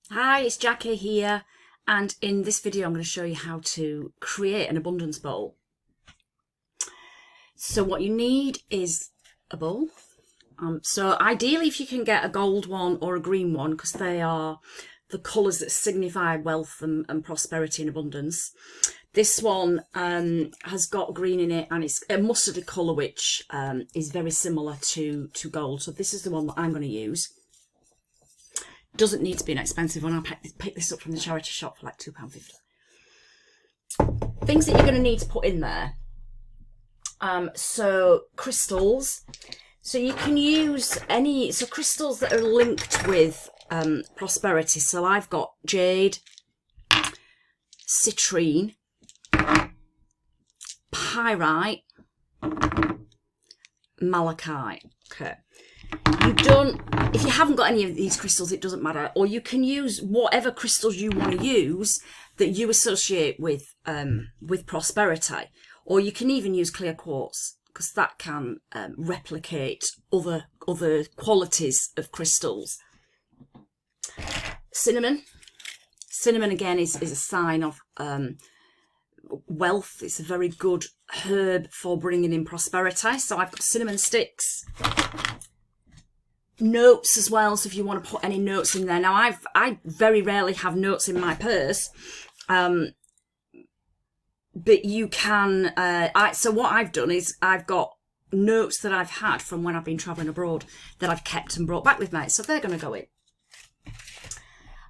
Hi, it's Jackie here, and in this video I'm going to show you how to create an abundance bowl. So what you need is a bowl. So ideally if you can get a gold one or a green one, because they are the colours that signify wealth and prosperity and abundance. This one has got green in it, and it's a mustardy colour, which is very similar to gold. So this is the one that I'm going to use. Doesn't need to be an expensive one. I picked this up from the charity shop for like £2.50. Things that you're going to need to put in there. So crystals. So you can use any crystals that are linked with prosperity. So I've got Jade, Citrine, Pyrite, Malachite. Okay. If you haven't got any of these crystals, it doesn't matter. Or you can use whatever crystals you want to use that you associate with prosperity. Or you can even use clear quartz, because that can replicate other qualities of crystals. Cinnamon. Cinnamon again is a sign of wealth. It's a very good herb for bringing in prosperity. So I've got cinnamon sticks. Notes as well, so if you want to put any notes in there. Now I very rarely have notes in my purse, but you can so what I've done is I've got notes that I've had from when I've been traveling abroad that I've kept and brought back with me, so they're going to go in.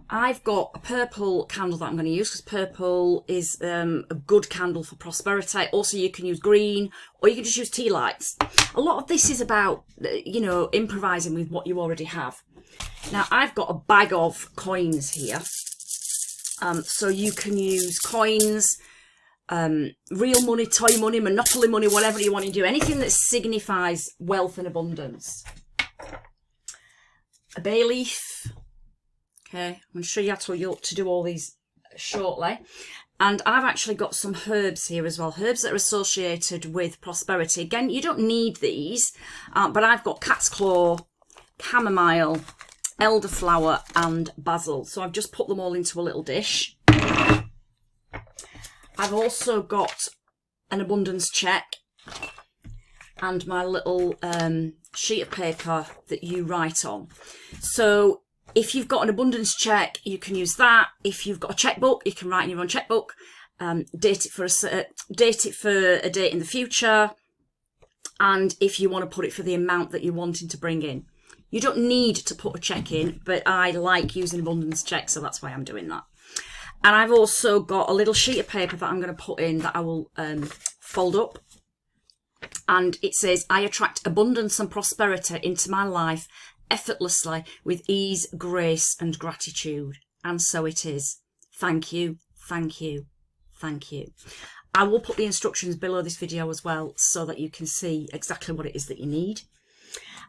I've got a purple candle that I'm going to use, because purple is a good candle for prosperity. Also, you can use green, or you can just use tea lights. A lot of this is about, you know, improvising with what you already have. Now, I've got a bag of coins here. So you can use coins, real money, toy money, monopoly money, whatever you want to do. Anything that signifies wealth and abundance. A bay leaf. Okay, I'm going to show you how to do all these shortly. And I've actually got some herbs here as well. Herbs that are associated with prosperity. Again, you don't need these, but I've got cat's claw, chamomile, elderflower and basil. So I've just put them all into a little dish. I've also got an abundance check and my little sheet of paper that you write on. So if you've got an abundance check, you can use that. If you've got a checkbook, you can write in your own checkbook. Date it for a date in the future. And if you want to put it for the amount that you're wanting to bring in. You don't need to put a check in, but I like using abundance check, so that's why I'm doing that. And I've also got a little sheet of paper that I'm going to put in that I will fold up. And it says, I attract abundance and prosperity into my life effortlessly with ease, grace and gratitude. And so it is. Thank you, thank you, thank you. I will put the instructions below this video as well, so that you can see exactly what it is that you need.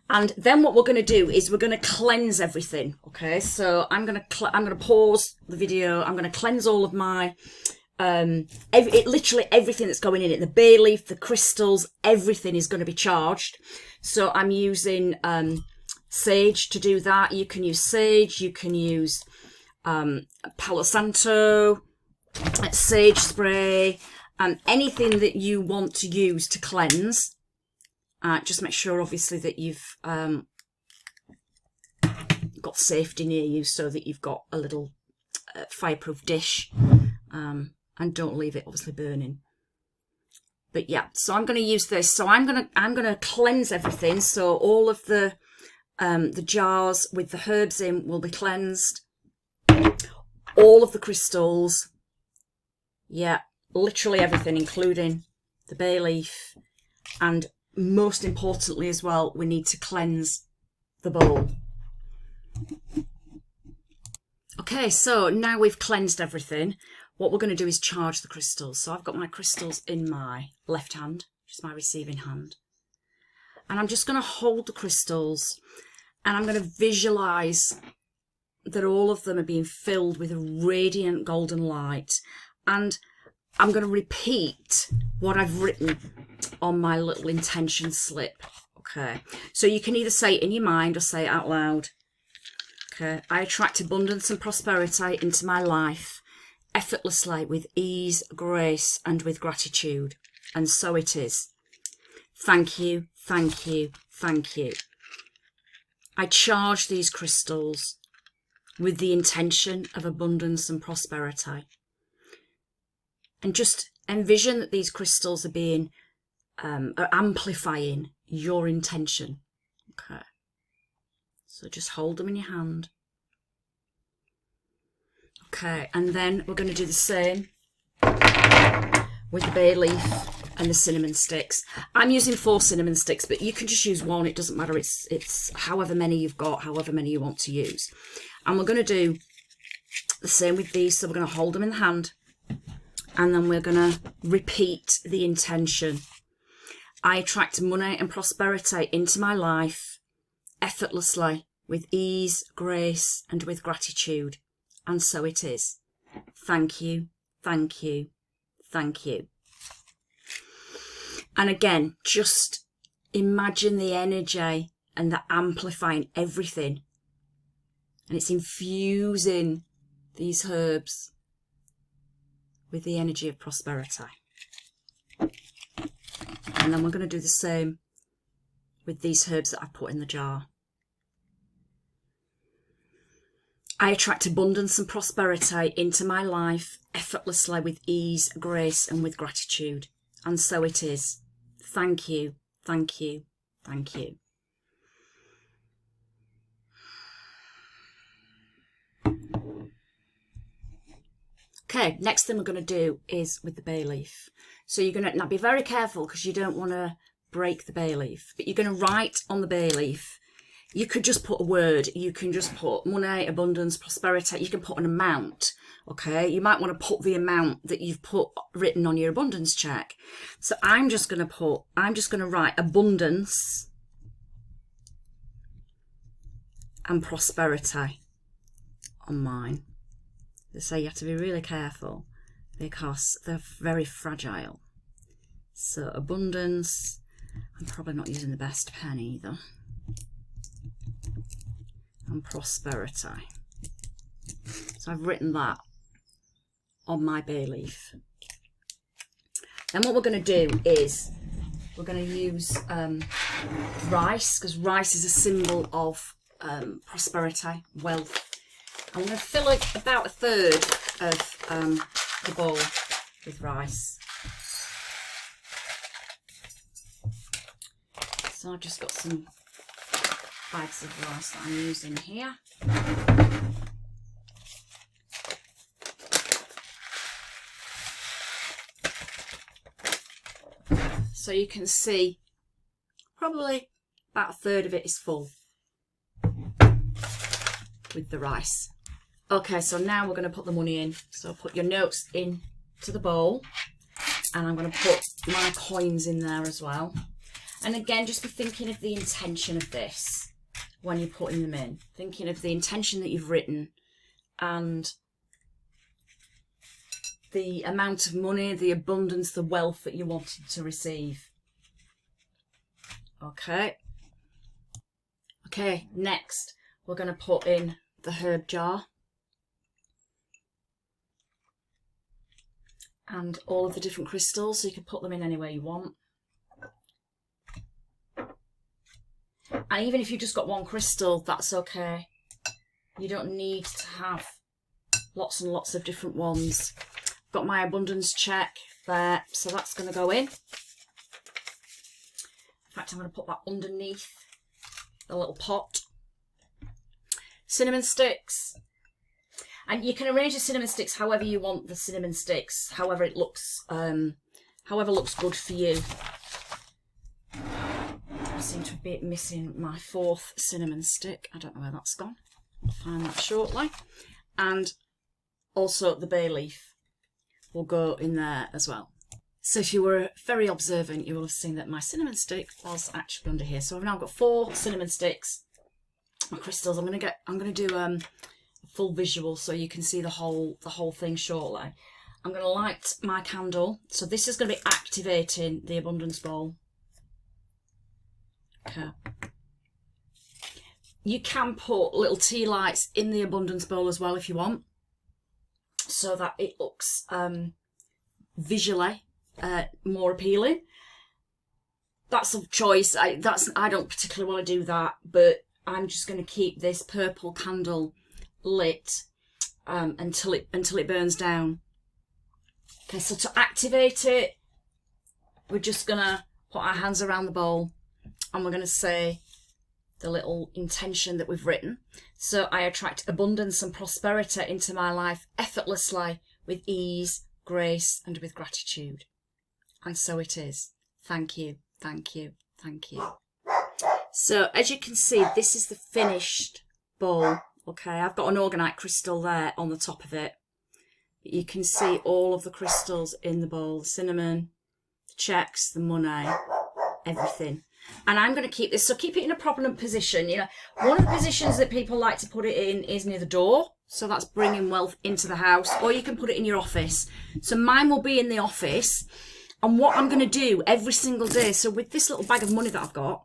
And then what we're going to do is we're going to cleanse everything. Okay, so I'm going to pause the video. I'm going to cleanse all of my literally everything that's going in it. The bay leaf, the crystals, everything is going to be charged. So I'm using sage to do that. You can use sage, you can use Palo Santo, sage spray, anything that you want to use to cleanse. Just make sure obviously that you've got safety near you, so that you've got a little fireproof dish, and don't leave it obviously burning. But yeah, so I'm going to use this. So I'm going to cleanse everything. So all of the jars with the herbs in will be cleansed. All of the crystals. Yeah, literally everything, including the bay leaf. And most importantly as well, we need to cleanse the bowl. Okay, so now we've cleansed everything. What we're going to do is charge the crystals. So I've got my crystals in my left hand, which is my receiving hand. And I'm just going to hold the crystals, and I'm going to visualize that all of them are being filled with a radiant golden light. And I'm going to repeat what I've written on my little intention slip. Okay, so you can either say it in your mind or say it out loud. Okay, I attract abundance and prosperity into my life effortlessly, with ease, grace, and with gratitude. And so it is. Thank you, thank you, thank you. I charge these crystals with the intention of abundance and prosperity. And just envision that these crystals are being, are amplifying your intention. Okay. So just hold them in your hand. Okay, and then we're going to do the same with the bay leaf and the cinnamon sticks. I'm using 4 cinnamon sticks, but you can just use 1. It doesn't matter. It's however many you've got, however many you want to use. And we're going to do the same with these. So we're going to hold them in the hand, and then we're going to repeat the intention. I attract money and prosperity into my life effortlessly, with ease, grace, and with gratitude. And so it is. Thank you, thank you, thank you. And again, just imagine the energy and the amplifying everything. And it's infusing these herbs with the energy of prosperity. And then we're going to do the same with these herbs that I've put in the jar. I attract abundance and prosperity into my life effortlessly, with ease, grace, and with gratitude. And so it is. Thank you, thank you, thank you. Okay, next thing we're going to do is with the bay leaf. So you're going to, now be very careful because you don't want to break the bay leaf, but you're going to write on the bay leaf. You could just put a word. You can just put money, abundance, prosperity. You can put an amount, okay? You might want to put the amount that you've put written on your abundance check. So I'm just going to write abundance and prosperity on mine. They say you have to be really careful because they're very fragile. So abundance, I'm probably not using the best pen either. And prosperity. So I've written that on my bay leaf. Then what we're going to do is we're going to use rice, because rice is a symbol of prosperity, wealth. I'm going to fill like about 1/3 of the bowl with rice. So I've just got some bags of rice that I'm using here. So you can see probably about 1/3 of it is full with the rice. Okay, so now we're going to put the money in. So put your notes in to the bowl, and I'm going to put my coins in there as well. And again, just be thinking of the intention of this when you're putting them in. Thinking of the intention that you've written and the amount of money, the abundance, the wealth that you wanted to receive. Okay. Okay, next we're going to put in the herb jar. And all of the different crystals, so you can put them in anywhere you want. And even if you've just got one crystal, that's okay. You don't need to have lots and lots of different ones. I've got my abundance check there, so that's going to go in. In fact, I'm going to put that underneath the little pot. Cinnamon sticks. And you can arrange the cinnamon sticks however you want the cinnamon sticks, however it looks, however looks good for you. I seem to be missing my 4th cinnamon stick. I don't know where that's gone. I'll find that shortly. And also the bay leaf will go in there as well. So if you were very observant, you will have seen that my cinnamon stick was actually under here. So I've now got 4 cinnamon sticks. My crystals. I'm going to do a full visual so you can see the whole thing shortly. I'm going to light my candle. So this is going to be activating the abundance bowl. Okay. You can put little tea lights in the abundance bowl as well if you want, so that it looks visually more appealing. That's a choice. I don't particularly want to do that, but I'm just going to keep this purple candle lit until it burns down. Okay, so to activate it, we're just going to put our hands around the bowl and we're going to say the little intention that we've written. So I attract abundance and prosperity into my life effortlessly, with ease, grace, and with gratitude. And so it is. Thank you, thank you, thank you. So as you can see, this is the finished bowl. Okay, I've got an organite crystal there on the top of it. You can see all of the crystals in the bowl, the cinnamon, the checks, the money, everything. And I'm going to keep this, so keep it in a prominent position. You know, one of the positions that people like to put it in is near the door. So that's bringing wealth into the house, or you can put it in your office. So mine will be in the office. And what I'm going to do every single day, so with this little bag of money that I've got,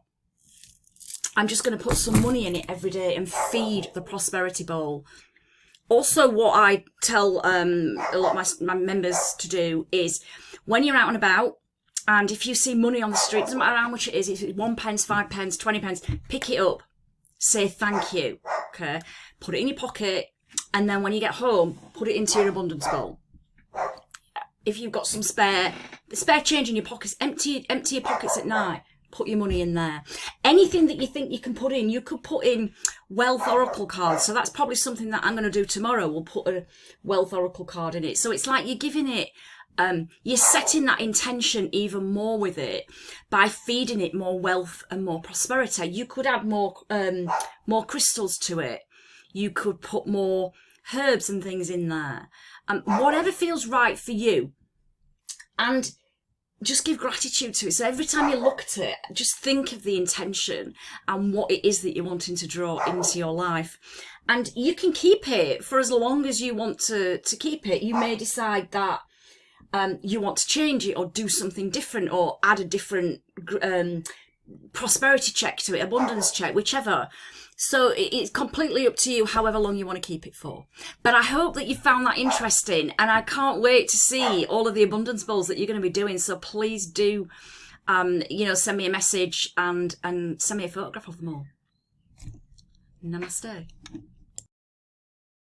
I'm just going to put some money in it every day and feed the prosperity bowl. Also, what I tell a lot of my members to do is, when you're out and about, and if you see money on the street, doesn't matter how much it is, if it's 1 pence, 5 pence, 20 pence, pick it up, say thank you, okay? Put it in your pocket, and then when you get home, put it into your abundance bowl. If you've got some spare change in your pockets, empty your pockets at night. Put your money in there. Anything that you think you can put in, you could put in wealth oracle cards. So that's probably something that I'm going to do tomorrow. We'll put a wealth oracle card in it. So it's like you're giving it, you're setting that intention even more with it by feeding it more wealth and more prosperity. You could add more crystals to it. You could put more herbs and things in there. Whatever feels right for you. And just give gratitude to it. So every time you look at it, just think of the intention and what it is that you're wanting to draw into your life. And you can keep it for as long as you want to keep it. You may decide that you want to change it or do something different or add a different prosperity check to it, abundance check, whichever. So it's completely up to you however long you want to keep it for. But I hope that you found that interesting, and I can't wait to see all of the abundance bowls that you're going to be doing. So please do, send me a message and send me a photograph of them all. Namaste.